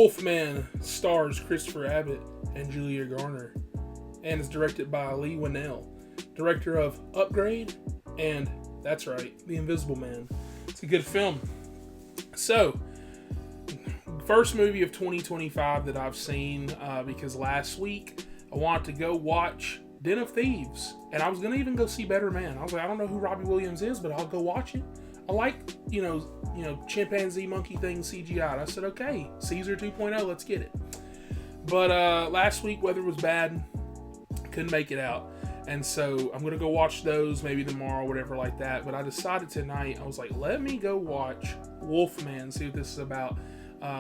Wolfman stars Christopher Abbott and Julia Garner and is directed by Lee Winnell, director of Upgrade and, that's right, The Invisible Man. It's a good film. So, first movie of 2025 that I've seen, because last week I wanted to go watch Den of Thieves, and I was going to even go see Better Man. I was like, I don't know who Robbie Williams is, but I'll go watch it. I like, chimpanzee monkey thing CGI. I said, okay, Caesar 2.0, let's get it. But last week, weather was bad. Couldn't make it out. And so I'm going to go watch those maybe tomorrow, whatever like that. But I decided tonight, I was like, let me go watch Wolfman, see what this is about.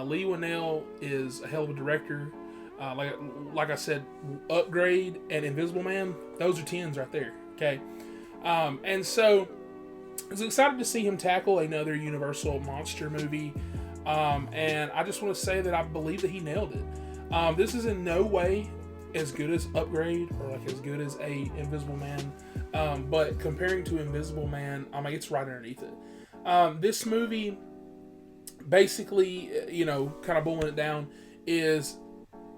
Lee Winnell is a hell of a director. Like I said, Upgrade and Invisible Man, those are 10s right there. Okay. And so I was excited to see him tackle another Universal monster movie. And I just want to say that I believe that he nailed it. This is in no way as good as Upgrade or like as good as a Invisible Man. But comparing to Invisible Man, it's right underneath it. This movie, basically, kind of boiling it down, is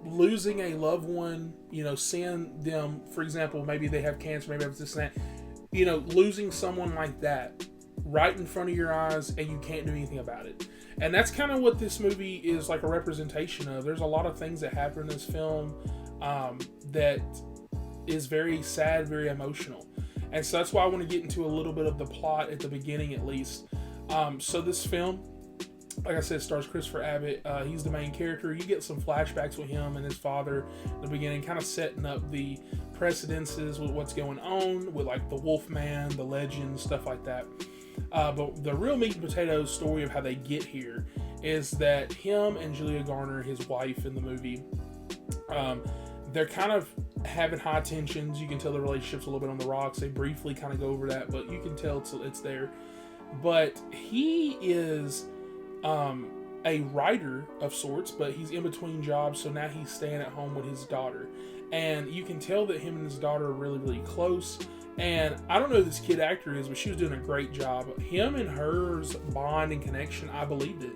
losing a loved one, seeing them, for example, maybe they have cancer, maybe it's this and that, losing someone like that right in front of your eyes and you can't do anything about it. And that's kind of what this movie is like a representation of. There's a lot of things that happen in this film that is very sad, very emotional. And so that's why I want to get into a little bit of the plot at the beginning at least. So this film, like I said, stars Christopher Abbott. He's the main character. You get some flashbacks with him and his father in the beginning, kind of setting up the precedences with what's going on with like the Wolfman, the legend, stuff like that. But the real meat and potatoes story of how they get here is that him and Julia Garner, his wife in the movie, they're kind of having high tensions. You can tell the relationship's a little bit on the rocks. They briefly kind of go over that, but you can tell it's there. But he is a writer of sorts, but he's in between jobs, so now he's staying at home with his daughter. And you can tell that him and his daughter are really, really close. And I don't know who this kid actor is, but she was doing a great job. Him and her's bond and connection, I believed it.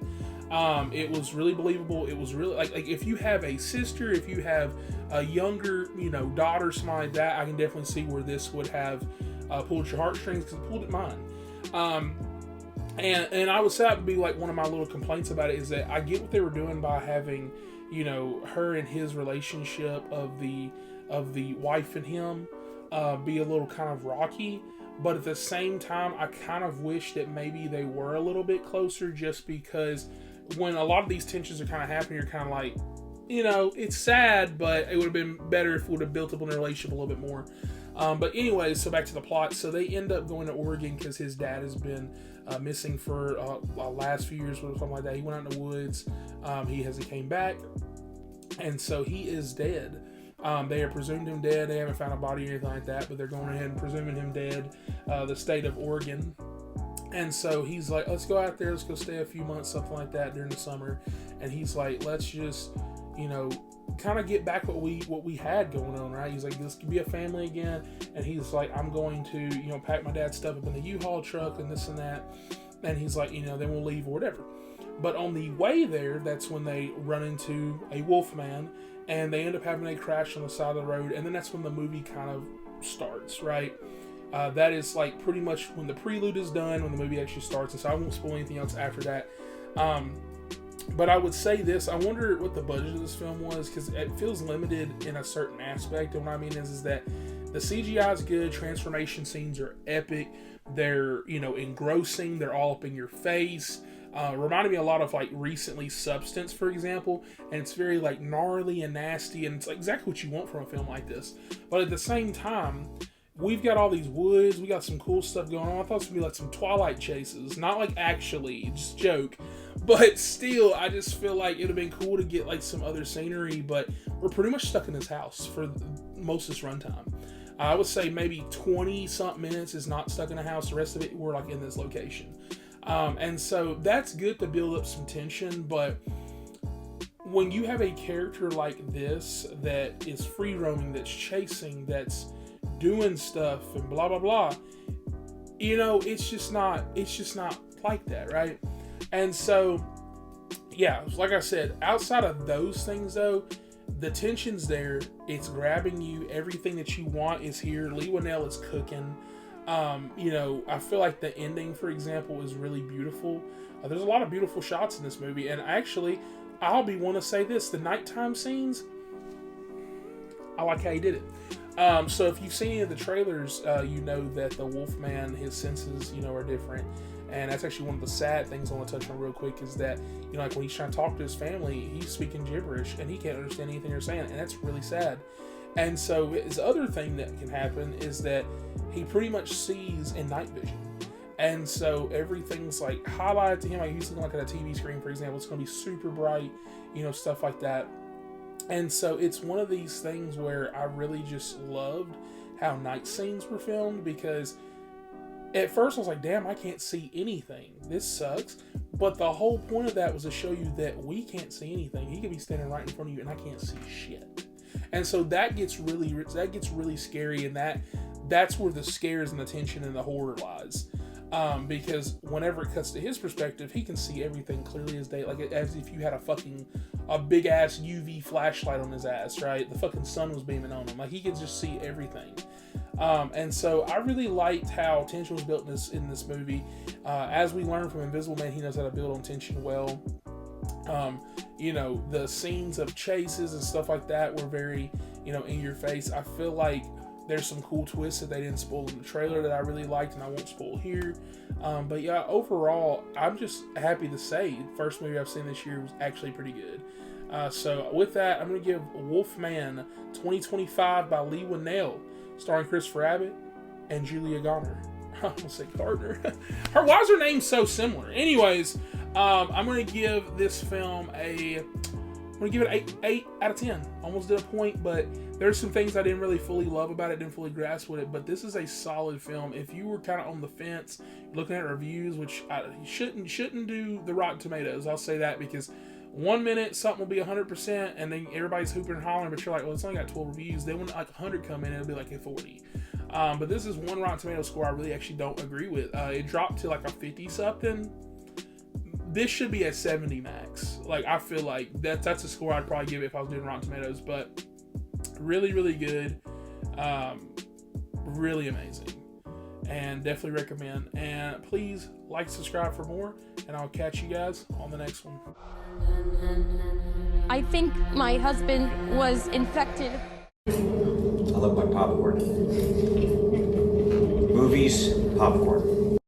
It was really believable. It was really like if you have a sister, if you have a younger, daughter, something like that, I can definitely see where this would have pulled your heartstrings, because it pulled at mine. And I would say that would be like one of my little complaints about it, is that I get what they were doing by having, her and his relationship of the wife and him be a little kind of rocky. But at the same time, I kind of wish that maybe they were a little bit closer, just because when a lot of these tensions are kind of happening, you're kind of like, it's sad, but it would have been better if we would have built up on the relationship a little bit more. But anyways, so back to the plot. So they end up going to Oregon because his dad has been missing for last few years or something like that. He went out in the woods. He hasn't came back. And so he is dead. They have presumed him dead. They haven't found a body or anything like that, but they're going ahead and presuming him dead. The state of Oregon. And so he's like, let's go out there. Let's go stay a few months, something like that during the summer. And he's like, let's just, kind of get back what we had going on, right? He's like, this could be a family again. And he's like, I'm going to, pack my dad's stuff up in the U-Haul truck and this and that. And he's like, then we'll leave or whatever. But on the way there, that's when they run into a Wolfman, and they end up having a crash on the side of the road. And then that's when the movie kind of starts, right? That is like pretty much when the prelude is done, when the movie actually starts. And so I won't spoil anything else after that. But I would say this, I wonder what the budget of this film was, because it feels limited in a certain aspect. And what I mean is that the CGI is good, transformation scenes are epic, they're, engrossing, they're all up in your face. Reminded me a lot of like recently Substance, for example, and it's very like gnarly and nasty, and it's like exactly what you want from a film like this. But at the same time, we've got all these woods, we got some cool stuff going on. I thought it would be like some Twilight chases, not like actually, just joke. But still, I just feel like it would have been cool to get like some other scenery, but we're pretty much stuck in this house for most of this runtime. I would say maybe 20-something minutes is not stuck in a house. The rest of it, we're like in this location. And so that's good to build up some tension, but when you have a character like this that is free roaming, that's chasing, that's doing stuff and blah blah blah, it's just not like that, right? And so yeah, like I said, outside of those things though, the tension's there. It's grabbing you. Everything that you want is here. Lee Winnell is cooking. You know, I feel like the ending, for example, is really beautiful. There's a lot of beautiful shots in this movie, and actually, I'll be one to say this: the nighttime scenes, I like how he did it. So if you've seen any of the trailers, you know that the Wolfman, his senses, you know, are different. And that's actually one of the sad things I want to touch on real quick is that, you know, like when he's trying to talk to his family, he's speaking gibberish and he can't understand anything they're saying. And that's really sad. And so his other thing that can happen is that he pretty much sees in night vision. And so everything's like highlighted to him. Like he's looking like at a TV screen, for example, it's going to be super bright, you know, stuff like that. And so it's one of these things where I really just loved how night scenes were filmed, because at first I was like, damn, I can't see anything. This sucks. But the whole point of that was to show you that we can't see anything. He could be standing right in front of you and I can't see shit. And so that gets really scary, and that's where the scares and the tension and the horror lies. Because whenever it cuts to his perspective, he can see everything clearly as day, like as if you had a big ass UV flashlight on his ass, right? The fucking sun was beaming on him. Like he could just see everything. And so I really liked how tension was built in this movie. As we learned from Invisible Man, he knows how to build on tension well. You know, the scenes of chases and stuff like that were very, you know, in your face. I feel like there's some cool twists that they didn't spoil in the trailer that I really liked, and I won't spoil here. But yeah, overall, I'm just happy to say the first movie I've seen this year was actually pretty good. So with that, I'm going to give Wolfman 2025 by Lee Winnell, starring Christopher Abbott and Julia Garner. I'm going to say Gardner. Why is her name so similar? Anyways, I'm going to give this film I'm going to give it 8 out of 10. Almost did a point, but there's some things I didn't really fully love about it, didn't fully grasp with it, but this is a solid film. If you were kind of on the fence, looking at reviews, which you shouldn't do the Rotten Tomatoes, I'll say that, because 1 minute something will be 100%, and then everybody's hooping and hollering, but you're like, well, it's only got 12 reviews. Then when like 100 come in, it'll be like a 40. But this is one Rotten Tomato score I really actually don't agree with. It dropped to like a 50-something. This should be a 70 max. Like, I feel like that's a score I'd probably give it if I was doing Rotten Tomatoes, but really, really good. Really amazing. And definitely recommend. And please like, subscribe for more, and I'll catch you guys on the next one. I think my husband was infected. I love my popcorn. Movies, popcorn.